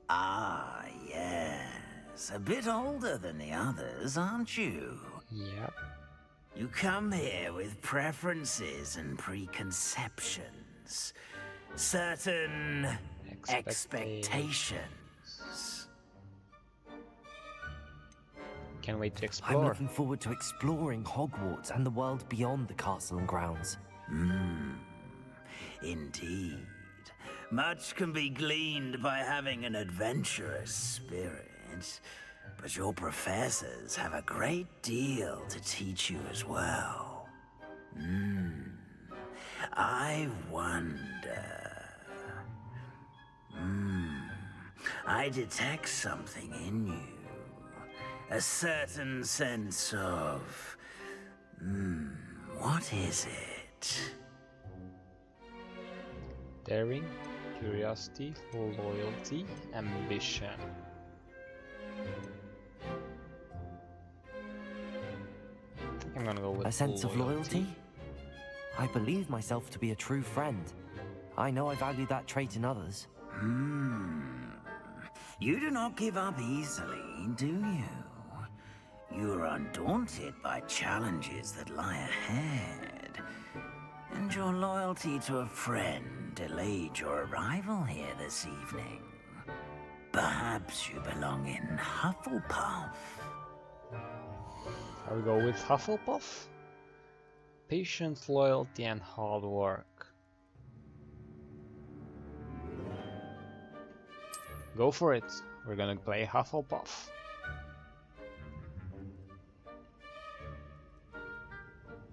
Ah, yes. A bit older than the others, aren't you? Yep. You come here with preferences and preconceptions. Certain expectations. Can't wait to I'm explore. looking forward to exploring Hogwarts and the world beyond the castle and grounds. Indeed. Much can be gleaned by having an adventurous spirit. But your professors have a great deal to teach you as well. I wonder... I detect something in you. A certain sense of... what is it? Daring, curiosity, loyalty, ambition. I think I'm gonna go with A sense of loyalty? I believe myself to be a true friend. I know I value that trait in others. You do not give up easily, do you? You are undaunted by challenges that lie ahead. And your loyalty to a friend delayed your arrival here this evening. Perhaps you belong in Hufflepuff. I will go with Hufflepuff. Patience, loyalty, and hard work. Go for it. We're gonna play Hufflepuff.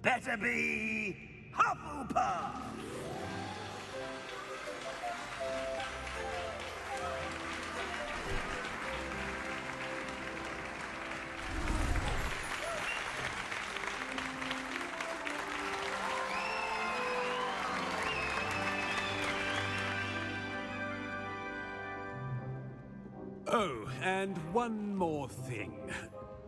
Better be Hufflepuff! Oh, and one more thing.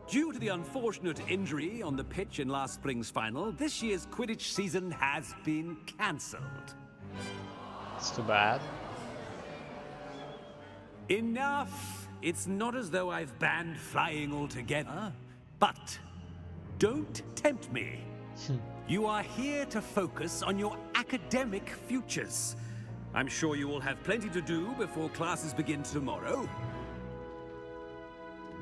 Due to the unfortunate injury on the pitch in last spring's final, this year's Quidditch season has been cancelled. It's too bad. Enough! It's not as though I've banned flying altogether, but don't tempt me. You are here to focus on your academic futures. I'm sure you will have plenty to do before classes begin tomorrow.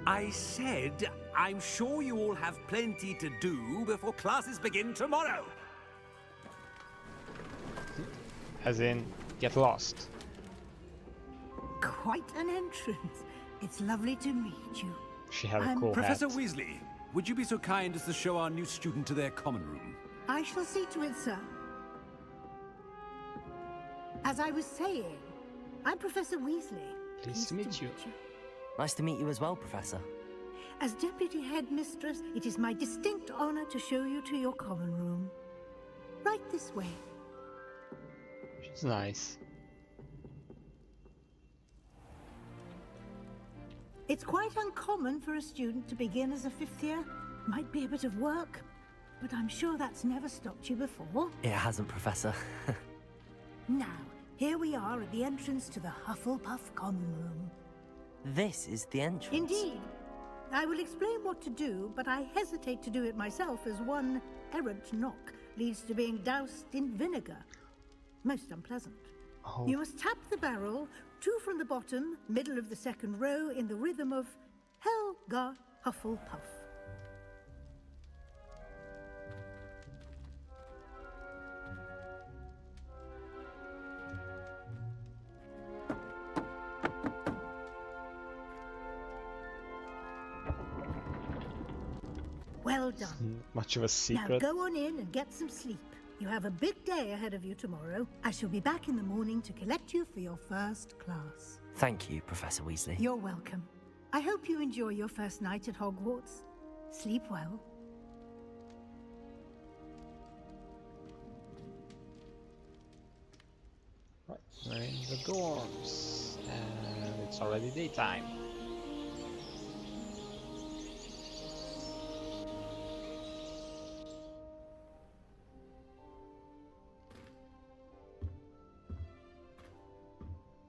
I said, I'm sure you all have plenty to do before classes begin tomorrow. As in, get lost. Quite an entrance. It's lovely to meet you. She had a I'm cool Professor hat. Weasley, would you be so kind as to show our new student to their common room? I shall see to it, sir. As I was saying, I'm Professor Weasley. Pleased to meet you. Nice to meet you as well, Professor. As Deputy Headmistress, it is my distinct honor to show you to your common room. Right this way. She's nice. It's quite uncommon for a student to begin as a fifth year. Might be a bit of work, but I'm sure that's never stopped you before. It hasn't, Professor. Now, here we are at the entrance to the Hufflepuff common room. This is the entrance. Indeed. I will explain what to do, but I hesitate to do it myself as one errant knock leads to being doused in vinegar. Most unpleasant. Oh. You must tap the barrel, 2 from the bottom, middle of the second row, in the rhythm of Helga Hufflepuff. Well done. Much of a Now secret. go on in and get some sleep. You have a big day ahead of you tomorrow. I shall be back in the morning to collect you for your first class. Thank you, Professor Weasley. You're welcome. I hope you enjoy your first night at Hogwarts. Sleep well. Right, we're in the dorms, and it's already daytime.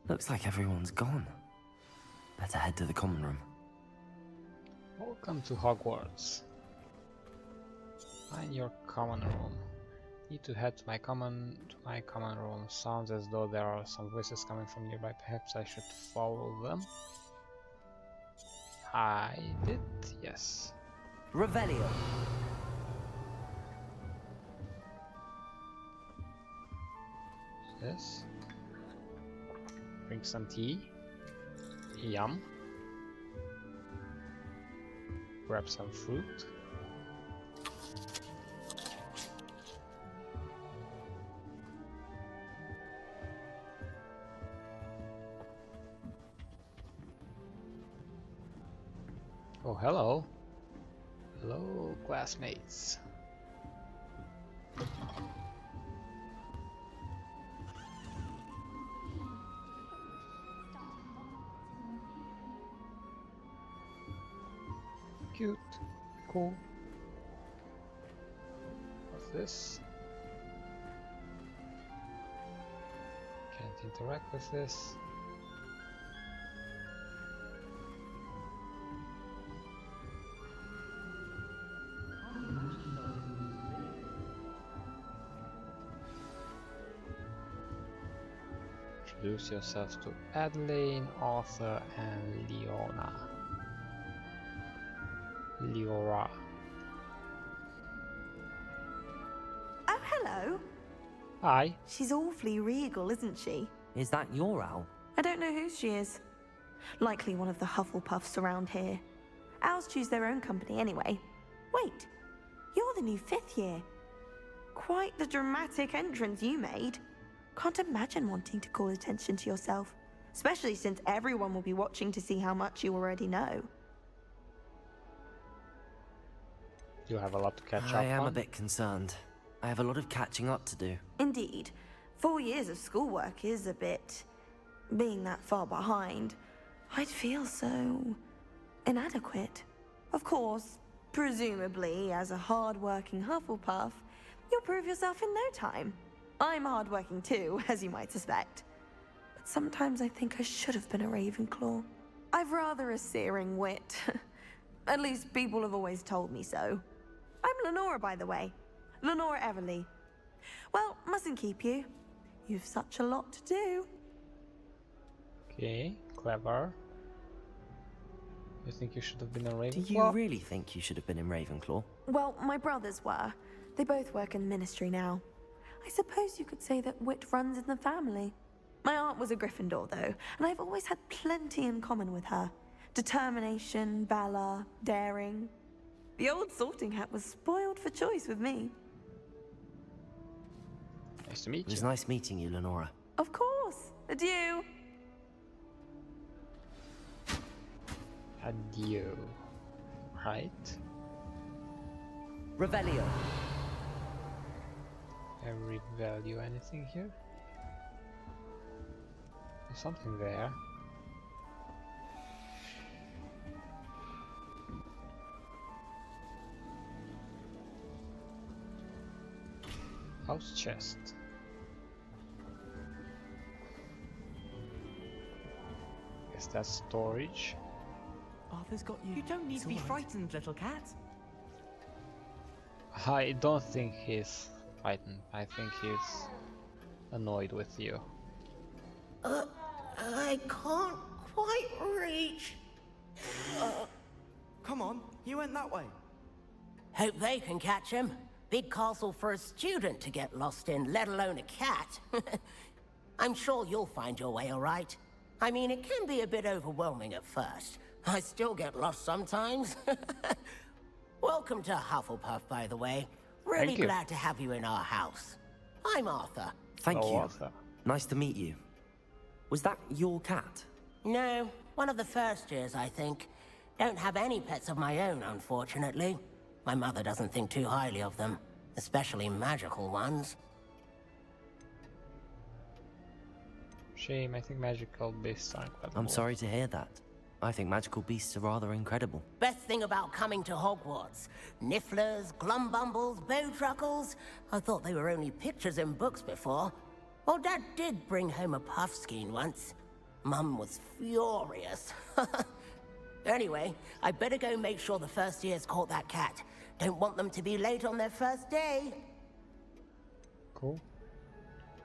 Looks like everyone's gone. Better head to the common room. Welcome to Hogwarts. Find your common room. Need to head to my common room. Sounds as though there are some voices coming from nearby. Perhaps I should follow them. I did, yes. Revelio. This. Drink some tea. Yum. Grab some fruit. Oh, hello. Hello, classmates. Cute. Cool. What's this? Can't interact with this. Introduce yourself to Adeline, Arthur, and Leora. Oh, hello. Hi. She's awfully regal, isn't she? Is that your owl? I don't know who she is. Likely one of the Hufflepuffs around here. Owls choose their own company anyway. Wait, you're the new 5th year. Quite the dramatic entrance you made. Can't imagine wanting to call attention to yourself, especially since everyone will be watching to see how much you already know. You have a lot to catch up on. I am a bit concerned. I have a lot of catching up to do. Indeed. 4 years of schoolwork is a bit... being that far behind, I'd feel so... inadequate. Of course, presumably, as a hard-working Hufflepuff, you'll prove yourself in no time. I'm hard-working too, as you might suspect. But sometimes I think I should have been a Ravenclaw. I've rather a searing wit. At least people have always told me so. I'm Lenora, by the way. Lenora Everly. Well, mustn't keep you. You've such a lot to do. Okay, clever. You think you should have been a Ravenclaw? Do you really think you should have been in Ravenclaw? Well, my brothers were. They both work in the ministry now. I suppose you could say that wit runs in the family. My aunt was a Gryffindor, though, and I've always had plenty in common with her. Determination, valor, daring. The old sorting hat was spoiled for choice with me. Nice to meet It was you. nice meeting you, Lenora. Of course. Adieu. Adieu. Right? Revelio. Every value anything here? There's something there. House chest. Guess that's storage. Arthur's got you. You don't need to be frightened, little cat. I don't think he's frightened. I think he's annoyed with you. I can't quite reach. Come on, you went that way. Hope they can catch him. Big castle for a student to get lost in, let alone a cat. I'm sure you'll find your way all right. I mean, it can be a bit overwhelming at first. I still get lost sometimes. Welcome to Hufflepuff, by the way. Really Thank you. glad to have you in our house. I'm Arthur. Thank Oh, you. Arthur. Nice to meet you. Was that your cat? No, one of the first years, I think. Don't have any pets of my own, unfortunately. My mother doesn't think too highly of them, especially magical ones. Shame, I think magical beasts are incredible. I'm sorry to hear that. I think magical beasts are rather incredible. Best thing about coming to Hogwarts. Nifflers, glumbumbles, bowtruckles. I thought they were only pictures in books before. Well, Dad did bring home a puffskein once. Mum was furious. Anyway, I better go make sure the first years caught that cat. Don't want them to be late on their first day. Cool.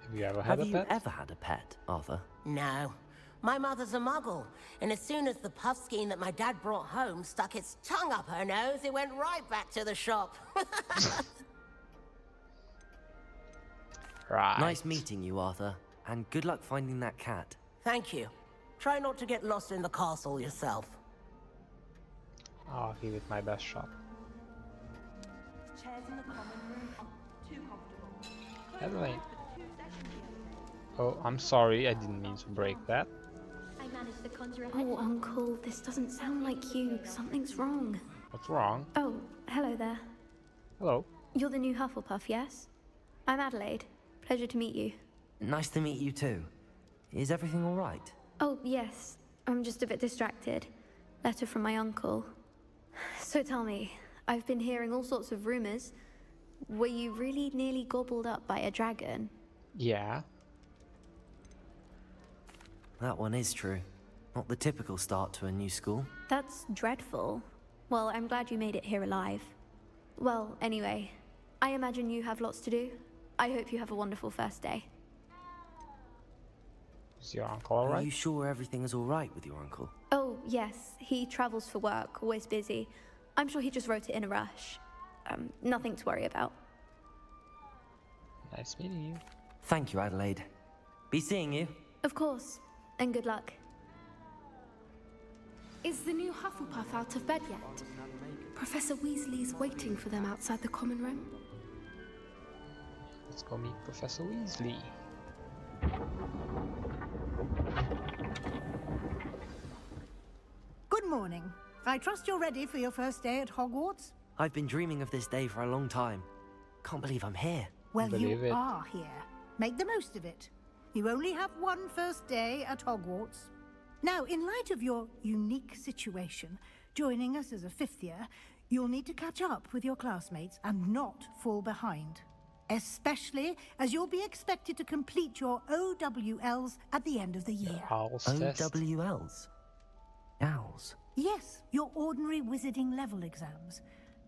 Have you ever had Have a you pet? ever had a pet, Arthur? No. My mother's a muggle, and as soon as the puffskein that my dad brought home stuck its tongue up her nose, it went right back to the shop. Right. Nice meeting you, Arthur. And good luck finding that cat. Thank you. Try not to get lost in the castle yourself. I'll give it my best shot. Chairs in the common room are too comfortable. Adelaide. Oh, I'm sorry. I didn't mean to break that. I managed to conjure a... Oh, Uncle, this doesn't sound like you. Something's wrong. What's wrong? Oh, hello there. Hello. You're the new Hufflepuff, yes? I'm Adelaide. Pleasure to meet you. Nice to meet you too. Is everything all right? Oh, yes. I'm just a bit distracted. Letter from my uncle. So tell me, I've been hearing all sorts of rumors. Were you really nearly gobbled up by a dragon? Yeah. That one is true. Not the typical start to a new school. That's dreadful. Well, I'm glad you made it here alive. Well, anyway, I imagine you have lots to do. I hope you have a wonderful first day. Is your uncle Are alright? you sure everything is all right with your uncle? Oh, yes. He travels for work, always busy. I'm sure he just wrote it in a rush. Nothing to worry about. Nice meeting you. Thank you, Adelaide. Be seeing you. Of course. And good luck. Is the new Hufflepuff out of bed yet? Professor Weasley's waiting for them outside the common room. Let's go meet Professor Weasley. Good morning. I trust you're ready for your first day at Hogwarts? I've been dreaming of this day for a long time. Can't believe I'm here. Well, Believe you it. are here. Make the most of it. You only have one first day at Hogwarts. Now, in light of your unique situation, joining us as a fifth year, you'll need to catch up with your classmates and not fall behind. Especially as you'll be expected to complete your OWLs at the end of the year. Owls test. OWLs? Owls? Yes, your ordinary wizarding level exams.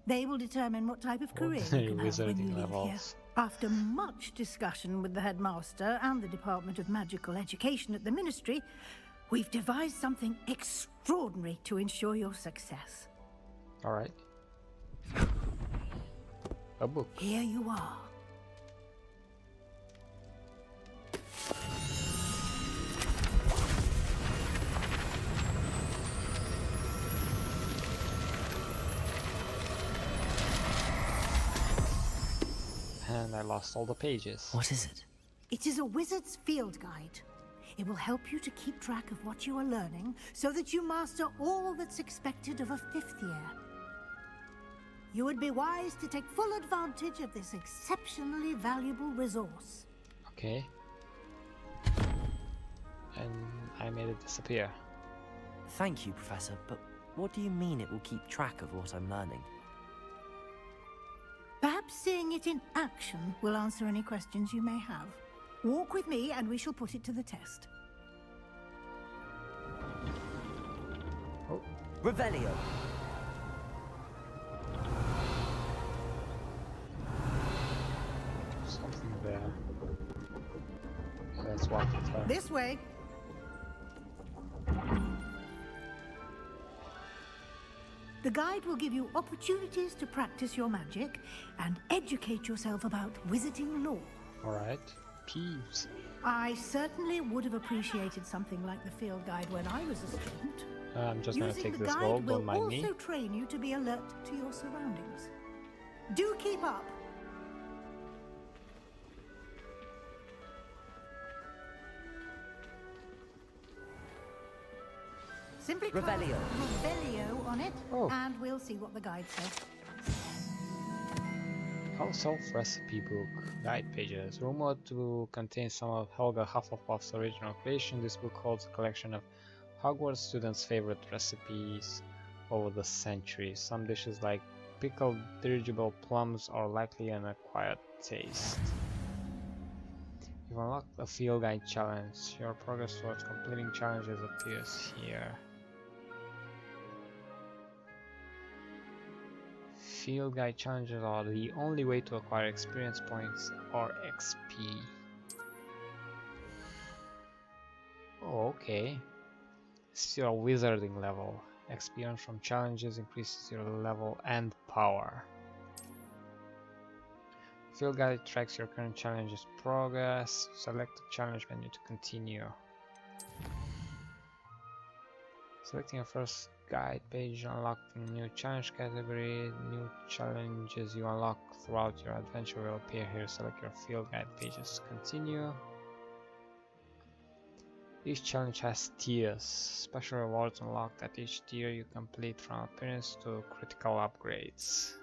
They will determine what type of career you Ordinary can have when you wizarding leave here. levels. After much discussion with the headmaster and the Department of Magical Education at the Ministry, we've devised something extraordinary to ensure your success. Alright. A book. Here you are. And I lost all the pages. What is it? It is a wizard's field guide. It will help you to keep track of what you are learning so that you master all that's expected of a fifth year. You would be wise to take full advantage of this exceptionally valuable resource. Okay. And I made it disappear. Thank you, Professor, but what do you mean it will keep track of what I'm learning? Perhaps seeing it in action will answer any questions you may have. Walk with me and we shall put it to the test. Revelio! Something there. Let's walk with her. This way. The guide will give you opportunities to practice your magic and educate yourself about wizarding lore. Alright. Peeves. I certainly would have appreciated something like the field guide when I was a student. I'm just gonna Using take the this guide gold, will don't mind me. also train you to be alert to your surroundings. Do keep up. Simply type Revelio. Revelio on it, Oh. and we'll see what the guide says. Household recipe book. Guide pages. Rumored to contain some of Helga Hufflepuff's original creation, this book holds a collection of Hogwarts students' favorite recipes over the centuries. Some dishes like pickled dirigible plums are likely an acquired taste. You've unlocked a field guide challenge. Your progress towards completing challenges appears here. Field guide challenges are the only way to acquire experience points or XP. Oh, okay. It's your wizarding level. XP earned from challenges increases your level and power. Field guide tracks your current challenge's progress. Select the challenge menu to continue. Selecting your first guide page unlocked a new challenge category. New challenges you unlock throughout your adventure will appear here. Select your field guide pages to continue. Each challenge has tiers. Special rewards unlocked at each tier you complete, from appearance to critical upgrades.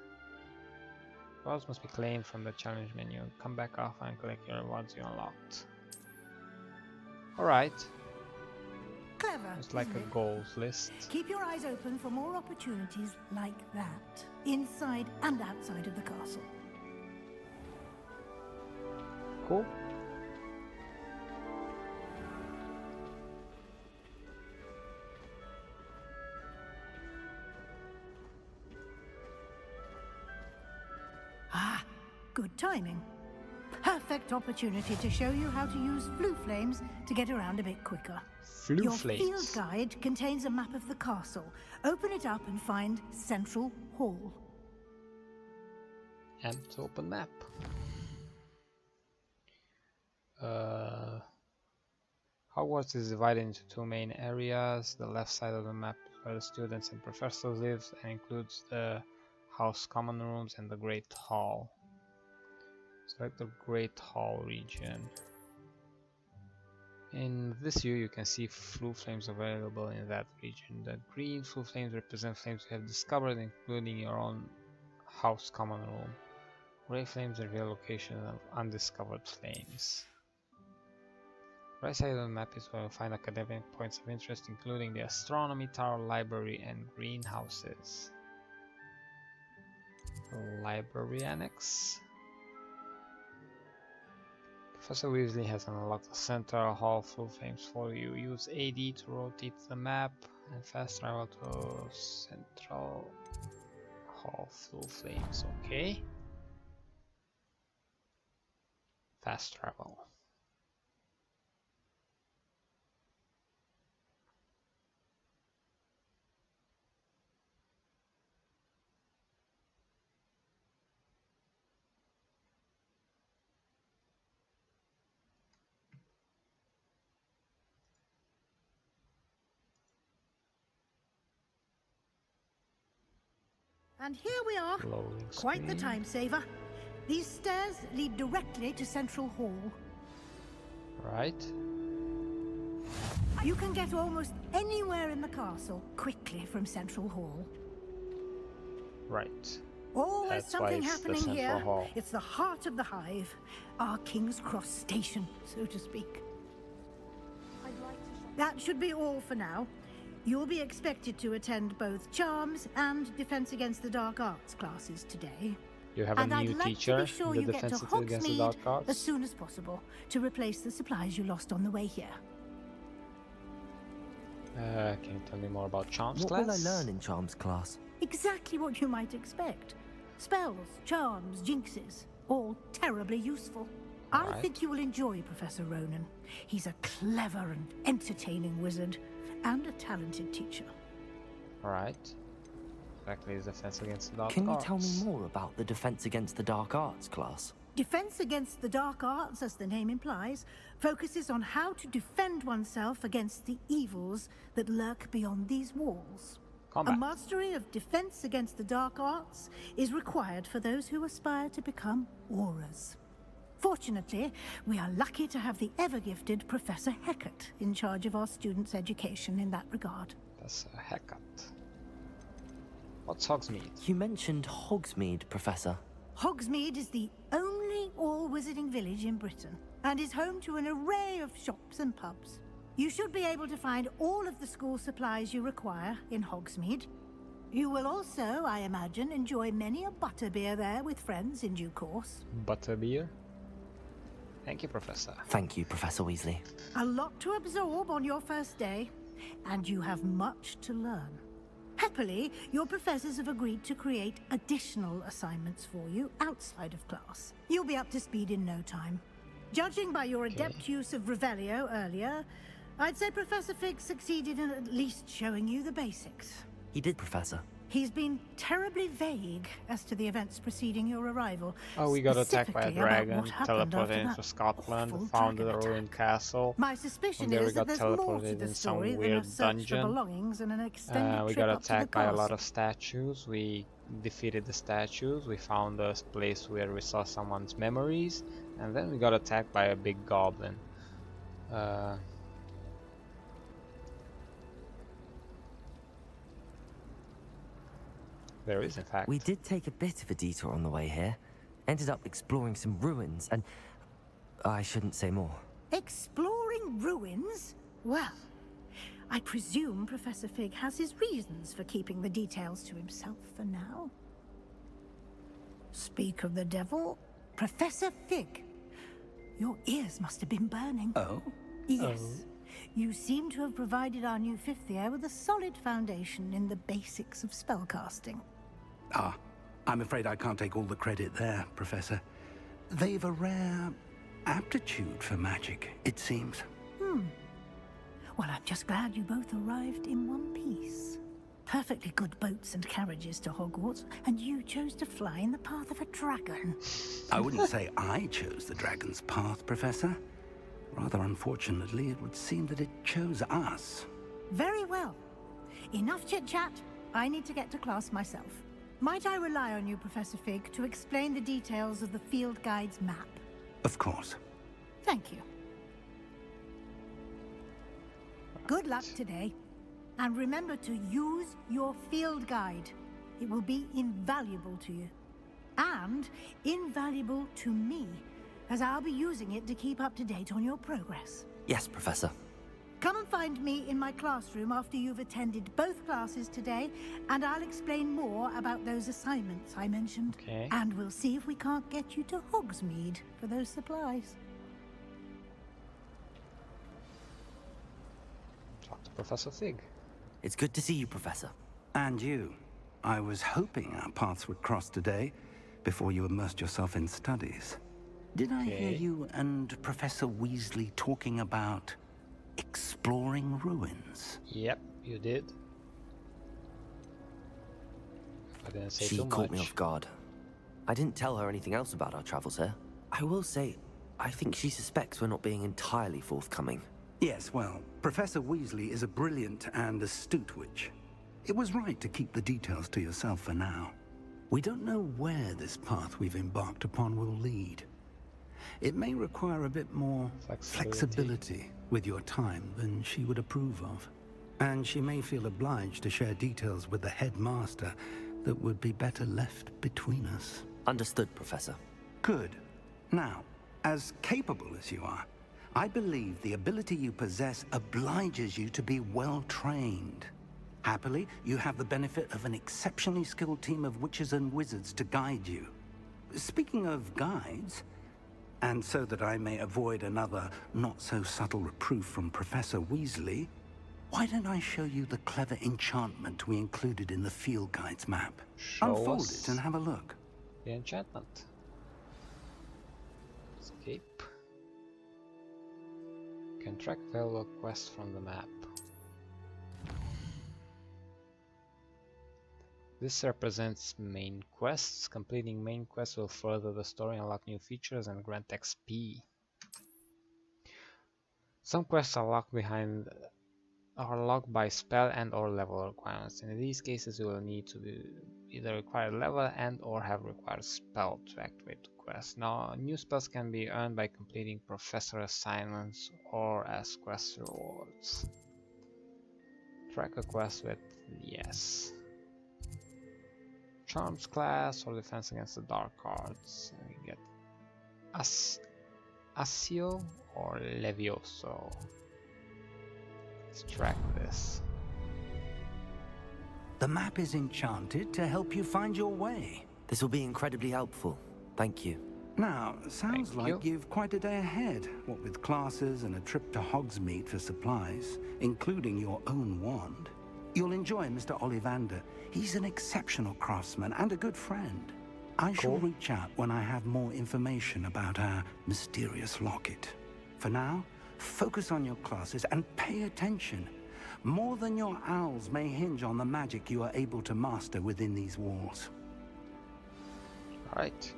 Rewards must be claimed from the challenge menu. Come back off and collect your rewards you unlocked. Alright. Clever. It's like a goals list. Keep your eyes open for more opportunities like that, inside and outside of the castle. Cool. Ah, good timing. Perfect opportunity to show you how to use flue flames to get around a bit quicker. Your field guide contains a map of the castle. Open it up and find Central Hall. And open map. Hogwarts is divided into two main areas. The left side of the map is where the students and professors live and includes the House Common Rooms and the Great Hall. Select the Great Hall region. In this view, you can see flue flames available in that region. The green flue flames represent flames you have discovered, including your own House Common Room. Gray flames reveal locations of undiscovered flames. Right side of the map is where you'll find academic points of interest, including the Astronomy Tower, Library, and greenhouses. Library Annex. Professor Weasley has unlocked the Central Hall flue flames for you. Use AD to rotate the map and fast travel to Central Hall flue flames. Okay. Fast travel. And here we are. Quite the time saver. These stairs lead directly to Central Hall. Right. You can get almost anywhere in the castle quickly from Central Hall. Right. Always That's something why it's the happening Central here. Hall. It's the heart of the hive. Our King's Cross station, so to speak. That should be all for now. You'll be expected to attend both Charms and Defense Against the Dark Arts classes today. You have And a I'd new like teacher to be sure in you the get to Defense Against the Hogsmeade Dark Arts. as soon as possible to replace the supplies you lost on the way here. Can you tell me more about Charms What class? will I learn in Charms class? Exactly what you might expect. Spells, charms, jinxes, all terribly useful. I Alright. think you will enjoy Professor Ronan. He's a clever and entertaining wizard, and a talented teacher. Alright. Exactly, is Defense Against the Dark Can you Arts. tell me more about the Defense Against the Dark Arts class? Defense Against the Dark Arts, as the name implies, focuses on how to defend oneself against the evils that lurk beyond these walls. Combat. A mastery of Defense Against the Dark Arts is required for those who aspire to become Aurors. Fortunately, we are lucky to have the ever-gifted Professor Hecat in charge of our students' education in that regard. That's a haircut. What's Hogsmeade? You mentioned Hogsmeade, Professor. Hogsmeade is the only all-wizarding village in Britain, and is home to an array of shops and pubs. You should be able to find all of the school supplies you require in Hogsmeade. You will also, I imagine, enjoy many a butterbeer there with friends in due course. Butterbeer? Thank you, Professor. Thank you, Professor Weasley. A lot to absorb on your first day, and you have much to learn. Happily, your professors have agreed to create additional assignments for you outside of class. You'll be up to speed in no time. Judging by your adept use of Revelio earlier, I'd say Professor Fig succeeded in at least showing you the basics. He did, Professor. He's been terribly vague as to the events preceding your arrival. Oh, we got attacked by a specifically about dragon, what happened teleported after into that Scotland, awful found the dragon ruined attack. castle. My suspicion From there we is that got there's more to teleported the in some story than weird a search dungeon. for belongings and an extended We trip got up to the attacked by a lot castle. of statues. We defeated the statues. We found a place where we saw someone's memories, and then we got attacked by a big goblin. There is, in fact. We did take a bit of a detour on the way here. Ended up exploring some ruins, and I shouldn't say more. Exploring ruins? Well, I presume Professor Fig has his reasons for keeping the details to himself for now. Speak of the devil, Professor Fig. Your ears must have been burning. Oh? Yes. You seem to have provided our new fifth year with a solid foundation in the basics of spellcasting. Ah, I'm afraid I can't take all the credit there, Professor. They've a rare aptitude for magic, it seems. Well, I'm just glad you both arrived in one piece. Perfectly good boats and carriages to Hogwarts, and you chose to fly in the path of a dragon. I wouldn't say I chose the dragon's path, Professor. Rather unfortunately, it would seem that it chose us. Very well. Enough chit-chat. I need to get to class myself. Might I rely on you, Professor Fig, to explain the details of the field guide's map? Of course. Thank you. Good luck today. And remember to use your field guide. It will be invaluable to you. And invaluable to me, as I'll be using it to keep up to date on your progress. Yes, Professor. Come and find me in my classroom after you've attended both classes today, and I'll explain more about those assignments I mentioned. Okay. And we'll see if we can't get you to Hogsmeade for those supplies. Talk to Professor Fig. It's good to see you, Professor. And you. I was hoping our paths would cross today, before you immersed yourself in studies. Did I hear you and Professor Weasley talking about exploring ruins? Yep, you did. I didn't say She too caught me much. off guard. I didn't tell her anything else about our travels here. I will say, I think she suspects we're not being entirely forthcoming. Yes, well, Professor Weasley is a brilliant and astute witch. It was right to keep the details to yourself for now. We don't know where this path we've embarked upon will lead. It may require a bit more flexibility with your time than she would approve of. And she may feel obliged to share details with the headmaster that would be better left between us. Understood, Professor. Good. Now, as capable as you are, I believe the ability you possess obliges you to be well trained. Happily, you have the benefit of an exceptionally skilled team of witches and wizards to guide you. Speaking of guides, and so that I may avoid another not-so-subtle reproof from Professor Weasley, why don't I show you the clever enchantment we included in the field guide's map? Unfold it and have a look. The enchantment. Escape. Can track valuable quests from the map. This represents main quests. Completing main quests will further the story, unlock new features, and grant XP. Some quests are locked by spell and or level requirements. In these cases, you will need to either require level and or have required spell to activate the quest. Now, new spells can be earned by completing professor assignments or as quest rewards. Track a quest with yes. Charms class or defense against the dark arts. We get Asio or Levioso. Let's track this. The map is enchanted to help you find your way. This will be incredibly helpful. Thank you. Now, sounds Thank like you've quite a day ahead, what with classes and a trip to Hogsmeade for supplies, including your own wand. You'll enjoy Mr. Ollivander. He's an exceptional craftsman and a good friend. I shall reach out when I have more information about our mysterious locket. For now, focus on your classes and pay attention. More than your owls may hinge on the magic you are able to master within these walls. Alright.